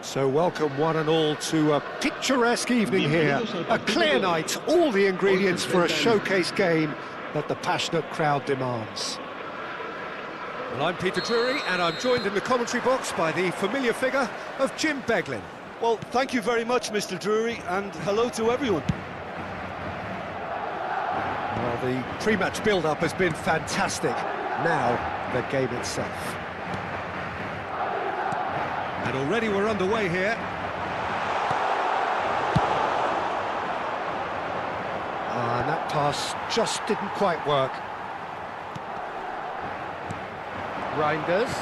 So welcome one and all to a picturesque evening here. A clear night, all the ingredients for a showcase game that the passionate crowd demands. Well, I'm Peter Drury and I'm joined in the commentary box by the familiar figure of Jim Beglin. Well, thank you very much, Mr. Drury, and hello to everyone. Well, the pre-match build-up has been fantastic. Now, the game itself. And already we're underway here. And that pass just didn't quite work. Reinders.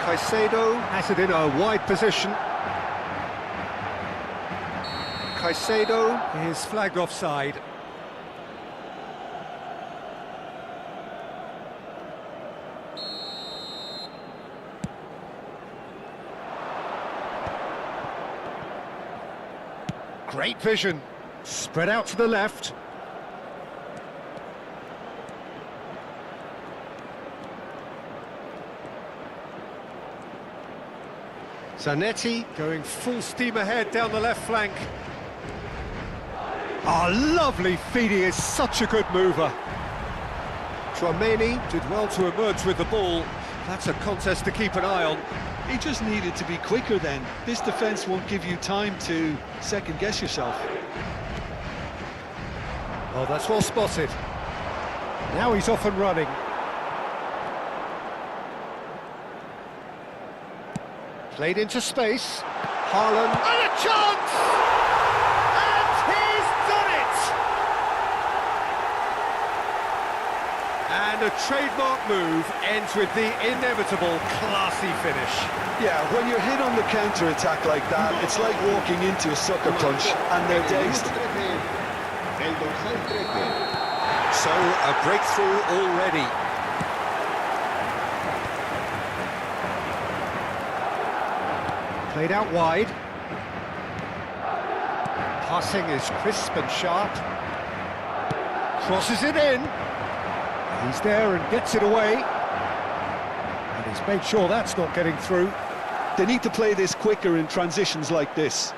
Caicedo has it in a wide position. Caicedo is flagged offside. Great vision, spread out to the left. Zanetti going full steam ahead down the left flank. Lovely feed, he is such a good mover. Tchouaméni did well to emerge with the ball. That's a contest to keep an eye on. He just needed to be quicker then. This defence won't give you time to second-guess yourself. Oh, that's well spotted. Now he's off and running. Played into space. Haaland. And a chance! And he's done it! And a trademark move ends with the inevitable classy finish. Yeah, when you're hit on the counter-attack like that, it's like walking into a sucker punch, and they're dazed. So, a breakthrough already. Played out wide. Passing is crisp and sharp. Crosses it in. He's there and gets it away. And he's made sure that's not getting through. They need to play this quicker in transitions like this.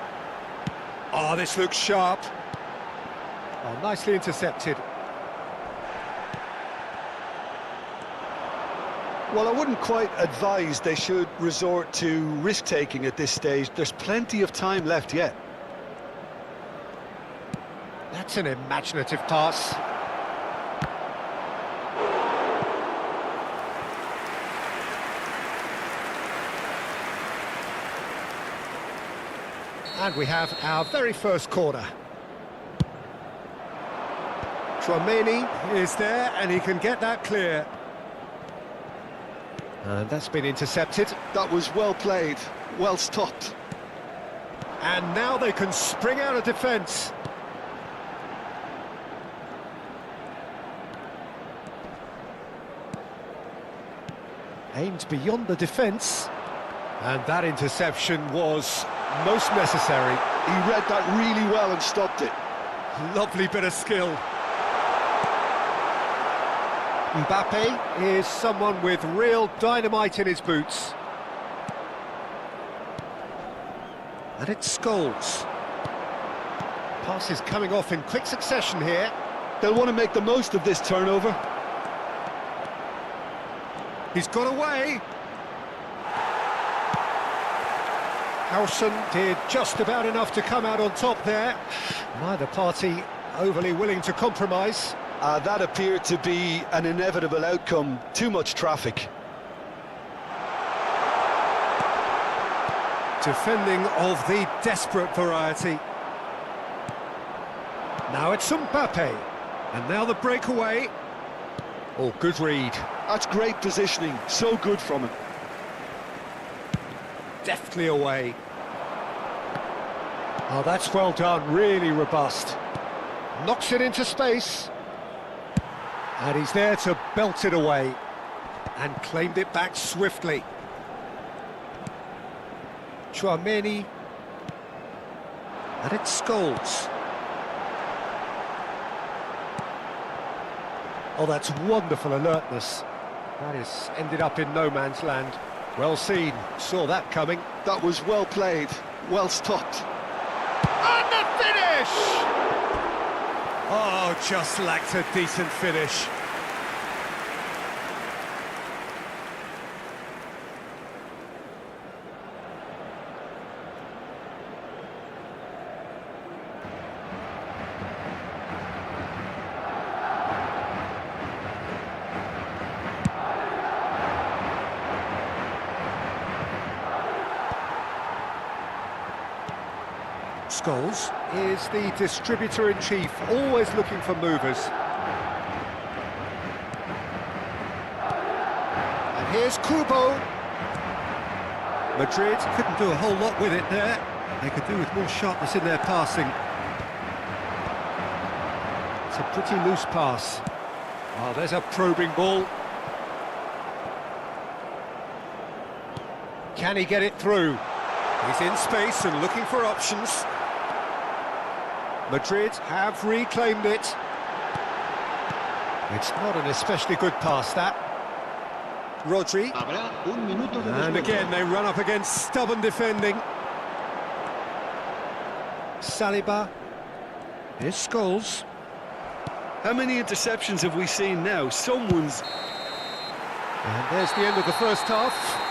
Oh, this looks sharp. Oh, nicely intercepted. Well, I wouldn't quite advise they should resort to risk-taking at this stage. There's plenty of time left yet. That's an imaginative pass. And we have our very first corner. Tchouaméni is there and he can get that clear. And that's been intercepted. That was well played, well stopped. And now they can spring out of defence. Aimed beyond the defence. And that interception was most necessary. He read that really well and stopped it. Lovely bit of skill. Mbappe is someone with real dynamite in his boots. And it's Scholes. Pass is coming off in quick succession here. They'll want to make the most of this turnover. He's got away. Howson did just about enough to come out on top there. Neither party overly willing to compromise. That appeared to be an inevitable outcome. Too much traffic. Defending of the desperate variety. Now it's Mbappe. And now the breakaway. Oh, good read. That's great positioning. So good from him. Deftly away. Oh, that's well done. Really robust. Knocks it into space. And he's there to belt it away. And claimed it back swiftly. Tchouaméni. And it's Scholes. Oh, that's wonderful alertness. That has ended up in no man's land. Well seen, saw that coming. That was well played, well stopped. And the finish! Oh, just lacked a decent finish. Scholes is the distributor-in-chief, always looking for movers. And here's Kubo. Madrid couldn't do a whole lot with it there. They could do with more sharpness in their passing. It's a pretty loose pass. Oh, there's a probing ball. Can he get it through? He's in space and looking for options. Madrid have reclaimed it. It's not an especially good pass, that. Rodri. And again, they run up against stubborn defending. Saliba. Here's Scholes. How many interceptions have we seen now? Someone's... And there's the end of the first half.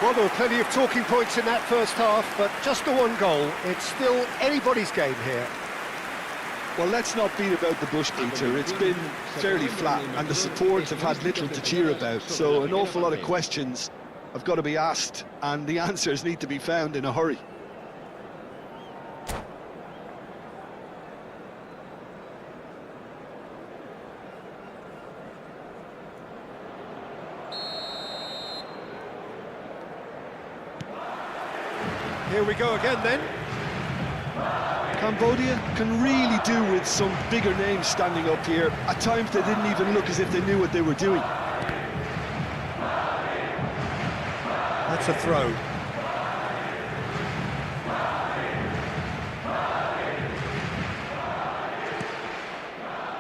Well, there were plenty of talking points in that first half, but just the one goal. It's still anybody's game here. Well, let's not beat about the bush, Peter. It's been fairly flat, and the supports have had little to cheer about. So an awful lot of questions have got to be asked, and the answers need to be found in a hurry. Here we go again then. Cambodia can really do with some bigger names standing up here. At times they didn't even look as if they knew what they were doing. That's a throw.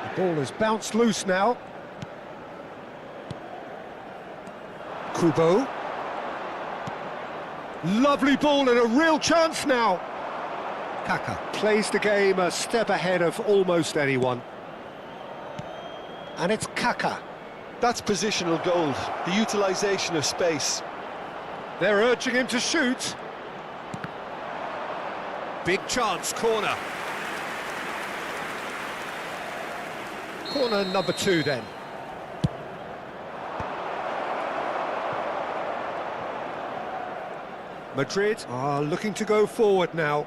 The ball has bounced loose now. Kubo. Lovely ball and a real chance now. Kaka plays the game a step ahead of almost anyone. And it's Kaka. That's positional gold, the utilisation of space. They're urging him to shoot. Big chance, corner. Corner number 2 then. Madrid are looking to go forward now.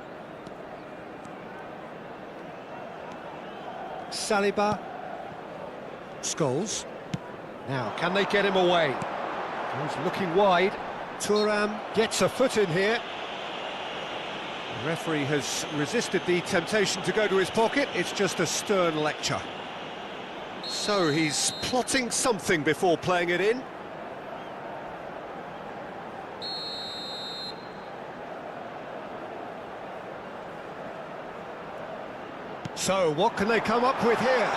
Saliba. Scholes. Now, can they get him away? He's looking wide. Thuram gets a foot in here. The referee has resisted the temptation to go to his pocket. It's just a stern lecture. So he's plotting something before playing it in. So, what can they come up with here?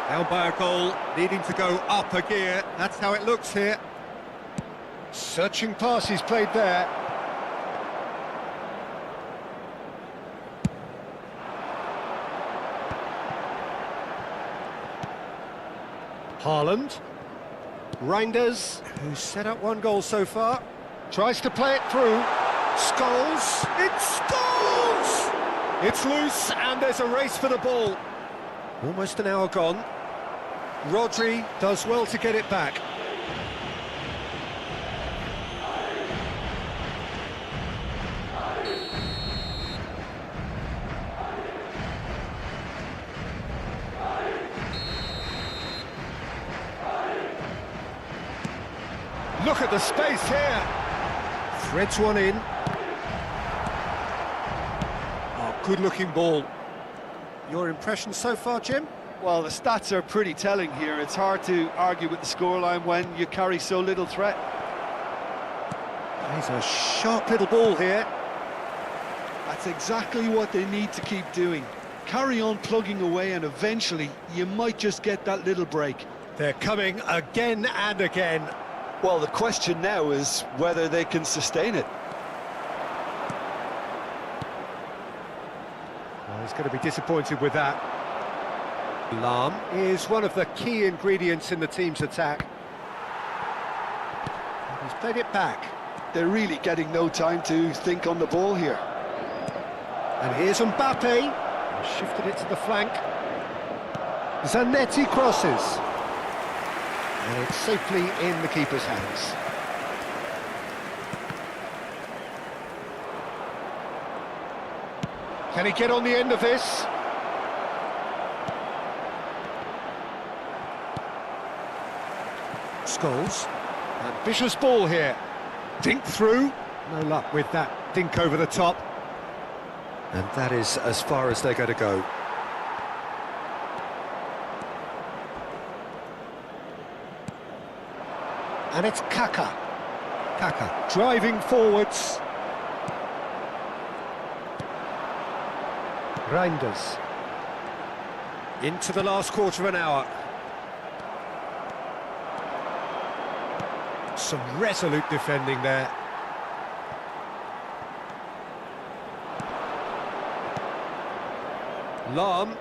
Down by a goal, needing to go up a gear. That's how it looks here. Searching pass he's played there. Haaland. Reinders, who's set up one goal so far, tries to play it through. Scholes, it's Scholes! It's loose and there's a race for the ball. Almost an hour gone. Rodri does well to get it back. Look at the space here. Threads one in. Oh, good-looking ball. Your impression so far, Jim? Well, the stats are pretty telling here. It's hard to argue with the scoreline when you carry so little threat. He's a sharp little ball here. A That's exactly what they need to keep doing. Carry on plugging away and eventually you might just get that little break. They're coming again and again. Well, the question now is whether they can sustain it. Well, he's going to be disappointed with that. Alarm is one of the key ingredients in the team's attack. He's played it back. They're really getting no time to think on the ball here. And here's Mbappe. He's shifted it to the flank. Zanetti crosses. And it's safely in the keeper's hands. Can he get on the end of this? Scholes. Ambitious ball here. Dink through. No luck with that dink over the top. And that is as far as they're going to go. And it's Kaka. Kaka driving forwards. Reinders. Into the last quarter of an hour. Some resolute defending there. Lahm.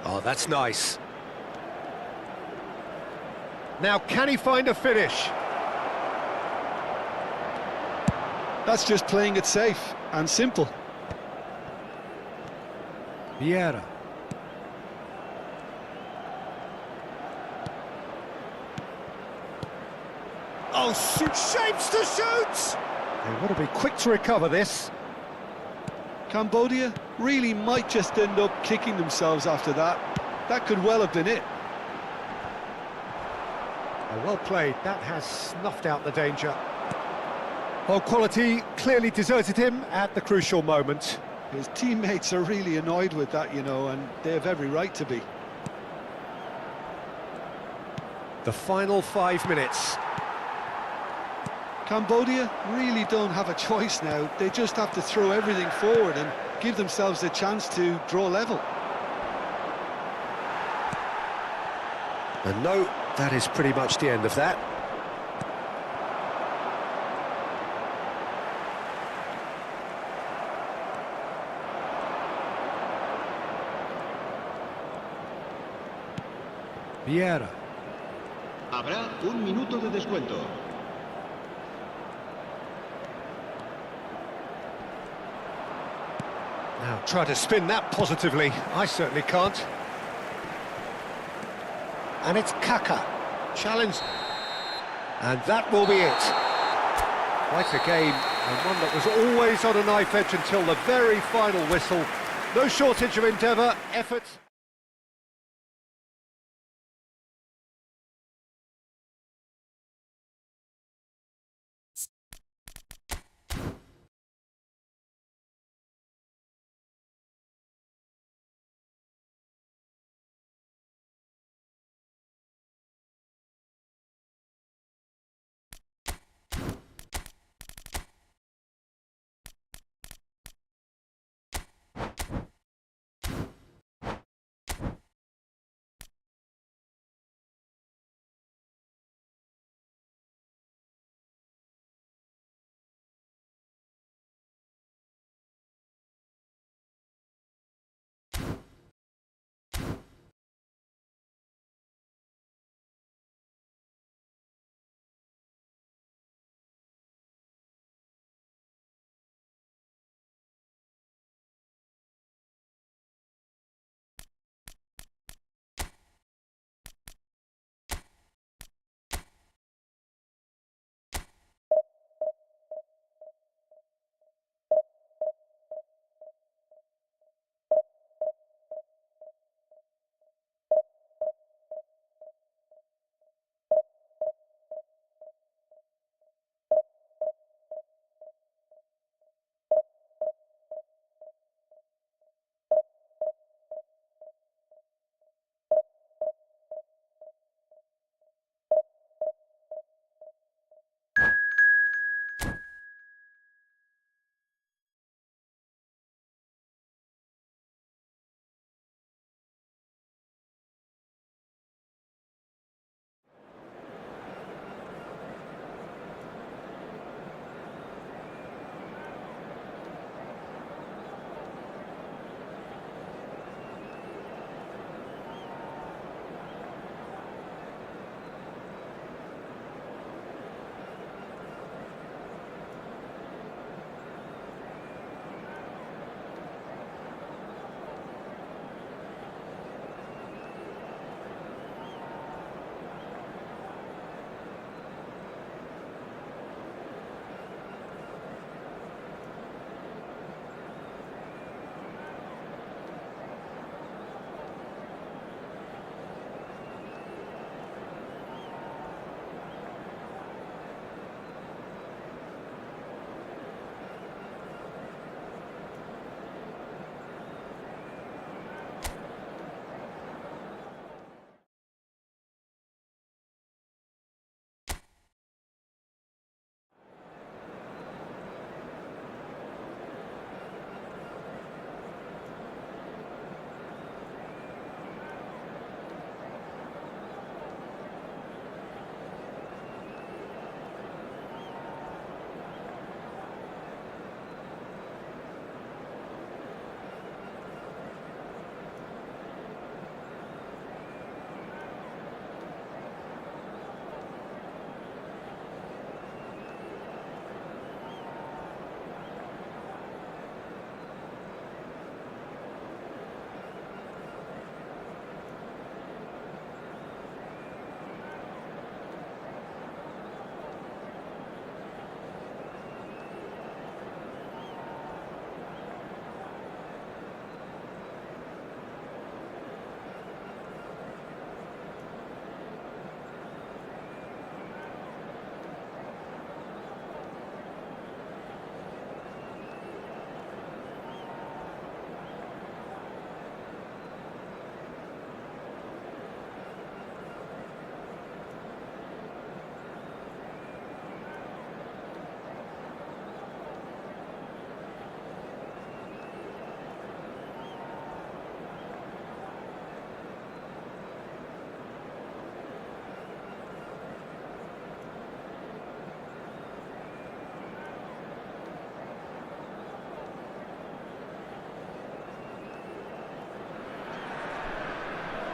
Oh, that's nice. Now, can he find a finish? That's just playing it safe and simple. Vieira. Oh, shapes to shoot! They want to be quick to recover this. Cambodia really might just end up kicking themselves after that. That could well have been it. Oh, well played. That has snuffed out the danger. Well, quality clearly deserted him at the crucial moment. His teammates are really annoyed with that, you know, and they have every right to be. The final 5 minutes. Cambodia really don't have a choice now. They just have to throw everything forward and give themselves a chance to draw level. And no, that is pretty much the end of that. Vieira. Habrá un minuto de descuento. Now try to spin that positively. I certainly can't. And it's Kaka. Challenge. And that will be it. Quite a game, and one that was always on a knife edge until the very final whistle. No shortage of endeavour, effort.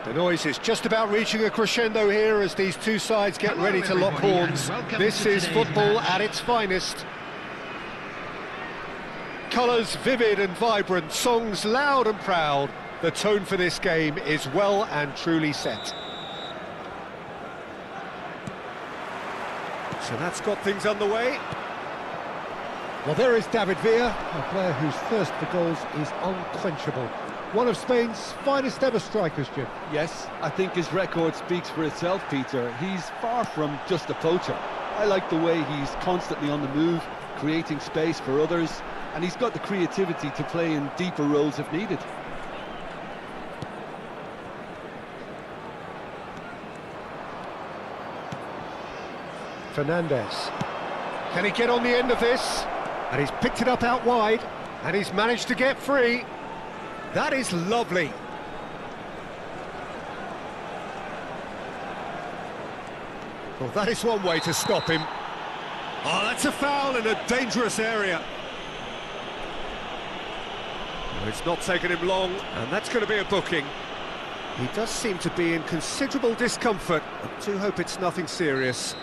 The noise is just about reaching a crescendo here as these two sides get ready to lock horns. This is football at its finest. Colours vivid and vibrant, songs loud and proud. The tone for this game is well and truly set. So that's got things underway. Well, there is David Villa, a player whose thirst for goals is unquenchable. One of Spain's finest ever strikers, Jim. Yes, I think his record speaks for itself, Peter. He's far from just a poacher. I like the way he's constantly on the move, creating space for others, and he's got the creativity to play in deeper roles if needed. Fernandez. Can he get on the end of this? And he's picked it up out wide, and he's managed to get free. That is lovely. Well, that is one way to stop him. Oh, that's a foul in a dangerous area. Well, it's not taken him long, and that's going to be a booking. He does seem to be in considerable discomfort. I do hope it's nothing serious.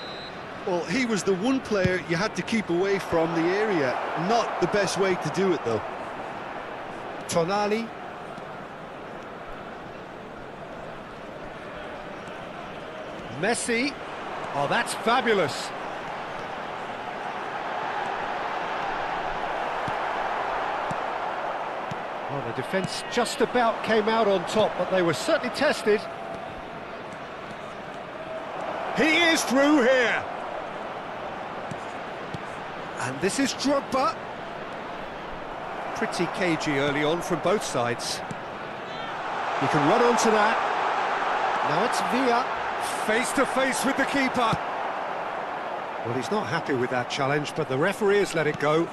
Well, he was the one player you had to keep away from the area. Not the best way to do it, though. Tonali. Messi. Oh, that's fabulous. Well, the defence just about came out on top, but they were certainly tested. He is through here. And this is Drogba. Pretty cagey early on from both sides. He can run onto that. Now it's Villa, face to face with the keeper. Well, he's not happy with that challenge, but the referee has let it go.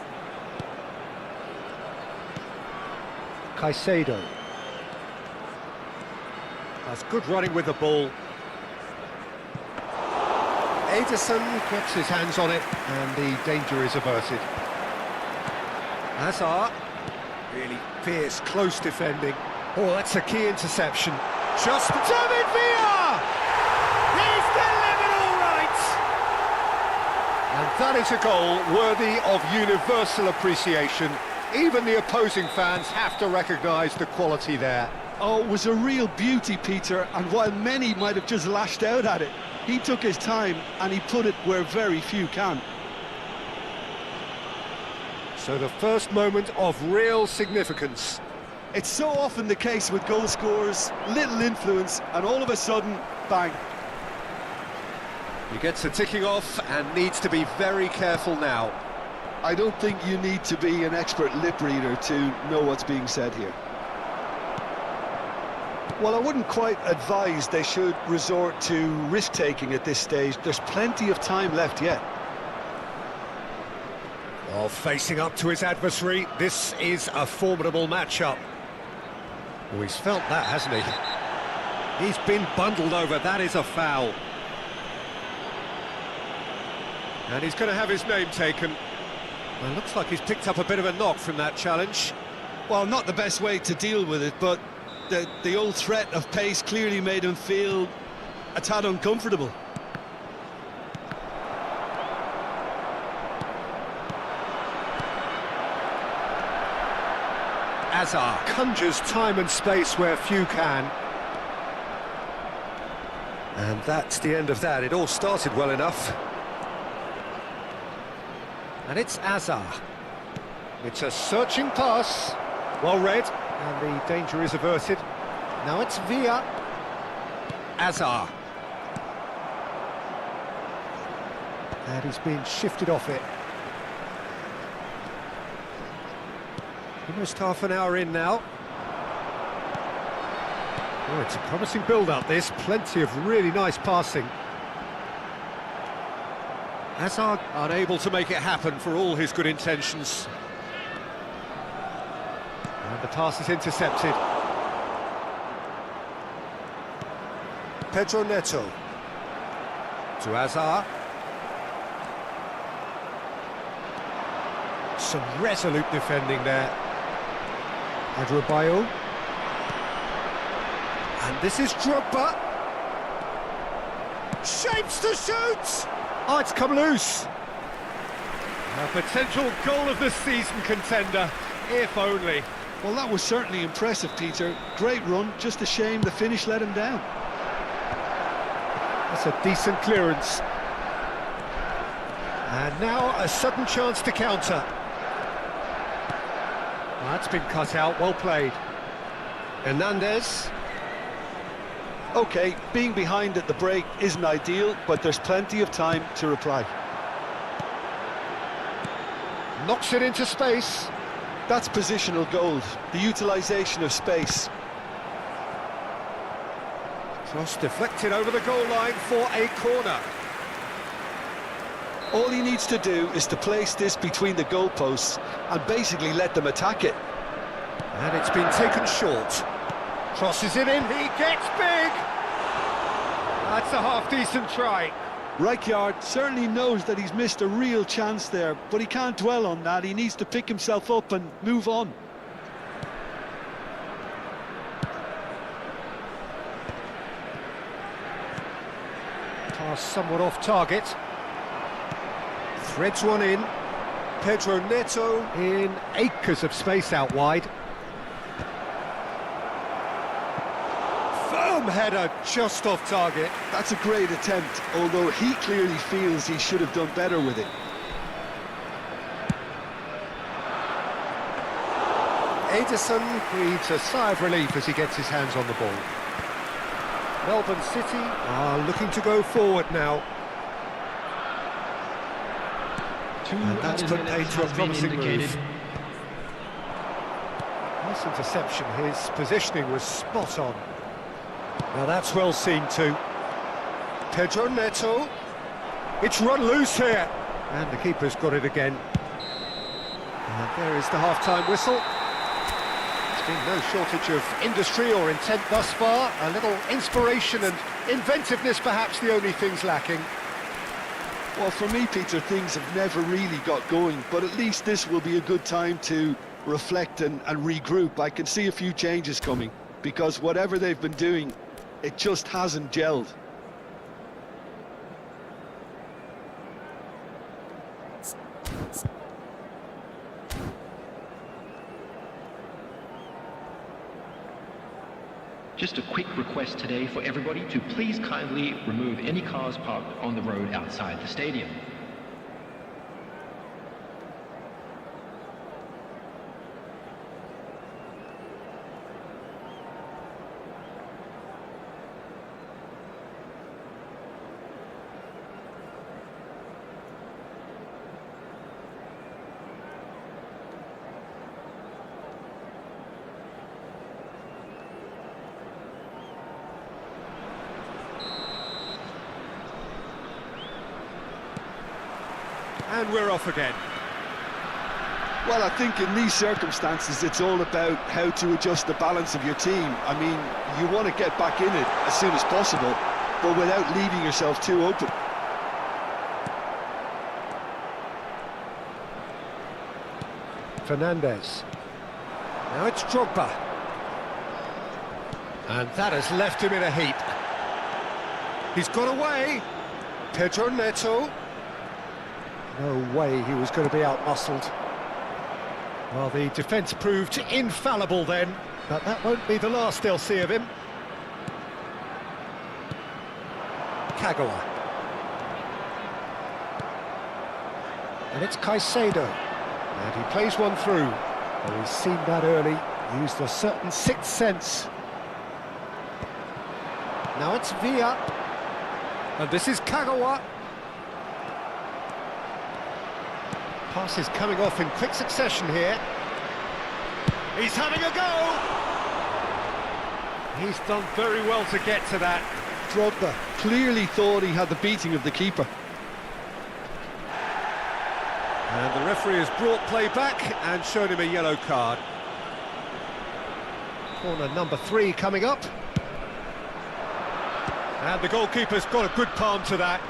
Caicedo. That's good running with the ball. Ederson gets his hands on it, and the danger is averted. Hazard, really fierce, close defending. Oh, that's a key interception. Just David Villa! He's delivered all right! And that is a goal worthy of universal appreciation. Even the opposing fans have to recognise the quality there. Oh, it was a real beauty, Peter, and while many might have just lashed out at it, he took his time and he put it where very few can. So the first moment of real significance. It's so often the case with goal scorers, little influence, and all of a sudden, bang. He gets a ticking off and needs to be very careful now. I don't think you need to be an expert lip reader to know what's being said here. Well, I wouldn't quite advise they should resort to risk-taking at this stage. There's plenty of time left yet. Well, facing up to his adversary, this is a formidable matchup. Oh, he's felt that, hasn't he? He's been bundled over, that is a foul. And he's going to have his name taken. Well, looks like he's picked up a bit of a knock from that challenge. Well, not the best way to deal with it, but the old threat of pace clearly made him feel a tad uncomfortable. Hazard conjures time and space where few can. And that's the end of that. It all started well enough. And it's Hazard. It's a searching pass. Well read. And the danger is averted. Now it's Villa. Hazard. And he's being shifted off it. Almost half an hour in now. Oh, it's a promising build-up, this. Plenty of really nice passing. Hazard unable to make it happen for all his good intentions. And the pass is intercepted. Pedro Neto. To Hazard. Some resolute defending there. Adebayo. And this is Drogba. Shapes to shoot! Oh, it's come loose. A potential goal of the season contender, if only. Well, that was certainly impressive, Peter. Great run, just a shame the finish let him down. That's a decent clearance. And now a sudden chance to counter. Well, that's been cut out, well played. Hernandez. OK, being behind at the break isn't ideal, but there's plenty of time to reply. Knocks it into space. That's positional gold, the utilisation of space. Cross deflected over the goal line for a corner. All he needs to do is to place this between the goalposts and basically let them attack it. And it's been taken short. Crosses it in, he gets big! That's a half-decent try. Rijkaard certainly knows that he's missed a real chance there, but he can't dwell on that. He needs to pick himself up and move on. Pass somewhat off target. Threads one in. Pedro Neto in acres of space out wide. Firm header just off target. That's a great attempt, although he clearly feels he should have done better with it. Edison breathes a sigh of relief as he gets his hands on the ball. Melbourne City are looking to go forward now. And that's put paid to a promising move. Nice interception, his positioning was spot on. Now that's well seen too. Pedro Neto. It's run loose here. And the keeper's got it again. And there is the half-time whistle. There's been no shortage of industry or intent thus far. A little inspiration and inventiveness perhaps the only things lacking. Well, for me, Peter, things have never really got going, but at least this will be a good time to reflect and regroup. I can see a few changes coming, because whatever they've been doing, it just hasn't gelled. Just a quick request today for everybody to please kindly remove any cars parked on the road outside the stadium. And we're off again. Well, I think in these circumstances, it's all about how to adjust the balance of your team. I mean, you want to get back in it as soon as possible, but without leaving yourself too open. Fernandez. Now it's Drogba. And that has left him in a heap. He's got away. Pedro Neto. No way he was going to be out-muscled. Well, the defence proved infallible then, but that won't be the last they'll see of him. Kagawa. And it's Caicedo. And he plays one through. Well, he's seen that early, used a certain sixth sense. Now it's Villa. And this is Kagawa. Passes coming off in quick succession here. He's having a go! He's done very well to get to that. Drogba clearly thought he had the beating of the keeper. And the referee has brought play back and shown him a yellow card. Corner number 3 coming up. And the goalkeeper's got a good palm to that.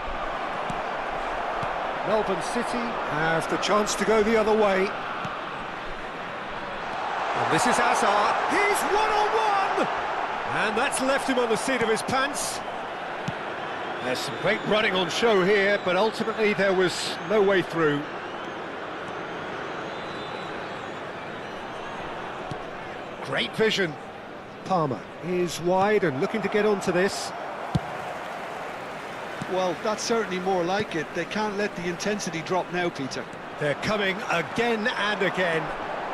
Melbourne City have the chance to go the other way. And this is Hazard. He's one-on-one! And that's left him on the seat of his pants. There's some great running on show here, but ultimately there was no way through. Great vision. Palmer is wide and looking to get onto this. Well, that's certainly more like it. They can't let the intensity drop now, Peter. They're coming again and again.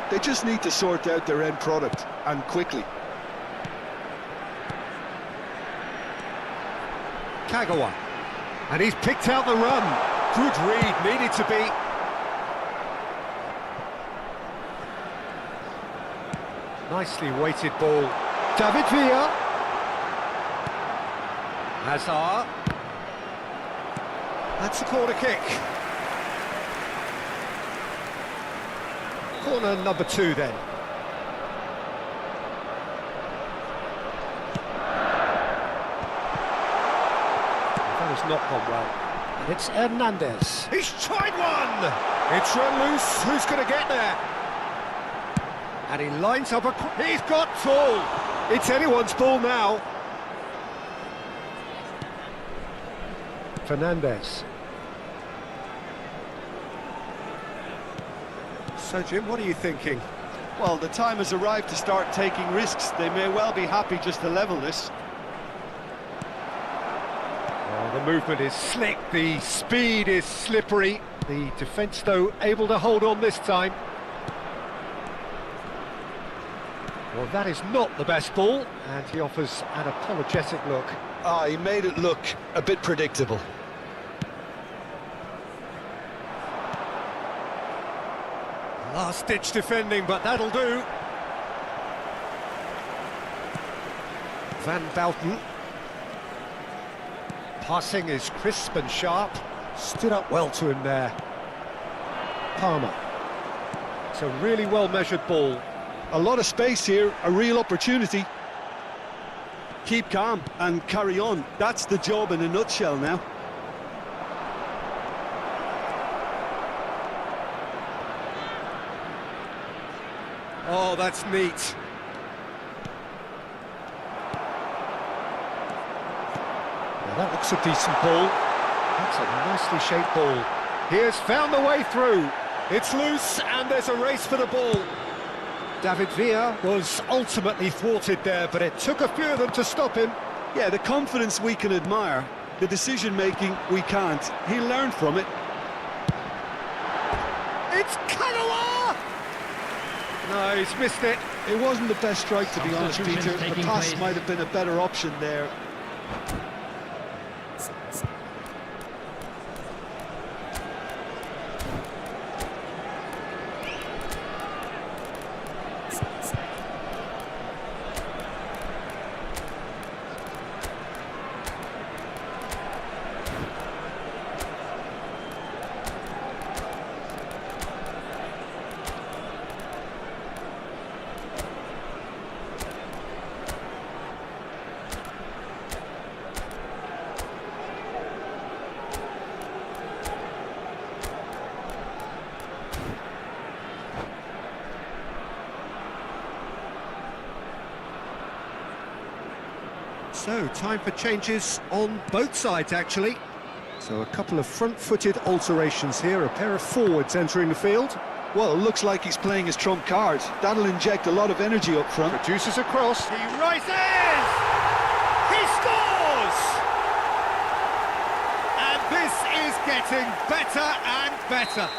They just need to sort out their end product, and quickly. Kagawa. And he's picked out the run. Good read, needed to be. Nicely weighted ball. David Villa. Hazard. That's a corner kick. Corner number 2 then. That has not gone well. And it's Hernandez. He's tried one! It's run loose. Who's going to get there? And he lines up a... He's got full! It's anyone's ball now. Fernandez. So, Jim, what are you thinking? Well, the time has arrived to start taking risks. They may well be happy just to level this. Oh, the movement is slick, the speed is slippery. The defence, though, able to hold on this time. Well, that is not the best ball, and he offers an apologetic look. Ah, he made it look a bit predictable. Last-ditch defending, but that'll do. Van Bouten. Passing is crisp and sharp. Stood up well to him there. Palmer. It's a really well-measured ball. A lot of space here, a real opportunity. Keep calm and carry on. That's the job in a nutshell now. Oh, that's neat. Now that looks a decent ball. That's a nicely shaped ball. He has found the way through. It's loose and there's a race for the ball. David Villa was ultimately thwarted there, but it took a few of them to stop him. Yeah, the confidence we can admire, the decision-making we can't. He'll learn from it. It's Kagawa! No, he's missed it. It wasn't the best strike, to be honest, Substitution Peter. The taking pass place. might have been a better option there. So, time for changes on both sides, actually. So, a couple of front-footed alterations here, a pair of forwards entering the field. Well, it looks like he's playing his trump card. That'll inject a lot of energy up front. Produces a cross. He rises! He scores! And this is getting better and better.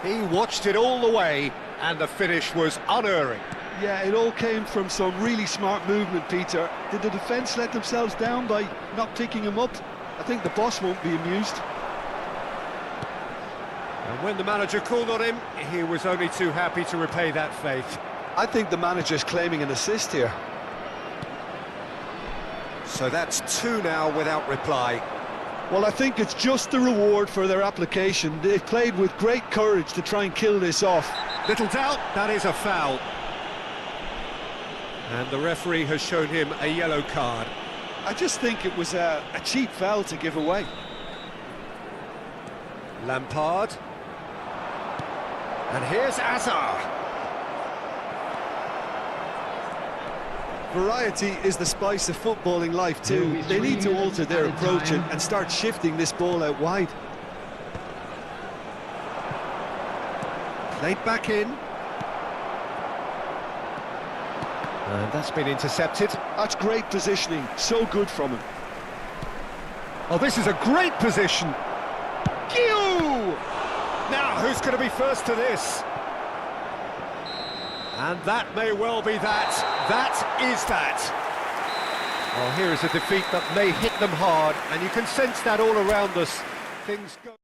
He watched it all the way, and the finish was unerring. Yeah, it all came from some really smart movement, Peter. Did the defence let themselves down by not picking him up? I think the boss won't be amused. And when the manager called on him, he was only too happy to repay that faith. I think the manager's claiming an assist here. So that's 2 now without reply. Well, I think it's just the reward for their application. They've played with great courage to try and kill this off. Little doubt, that is a foul. And the referee has shown him a yellow card. I just think it was a cheap foul to give away. Lampard. And here's Azar. Variety is the spice of footballing life too. They need to alter their approach and start shifting this ball out wide. Played back in. And that's been intercepted. That's great positioning, so good from him. Oh, this is a great position. Gioi! Now, who's going to be first to this? And that may well be that. That is that. Well, here is a defeat that may hit them hard, and you can sense that all around us. Things go...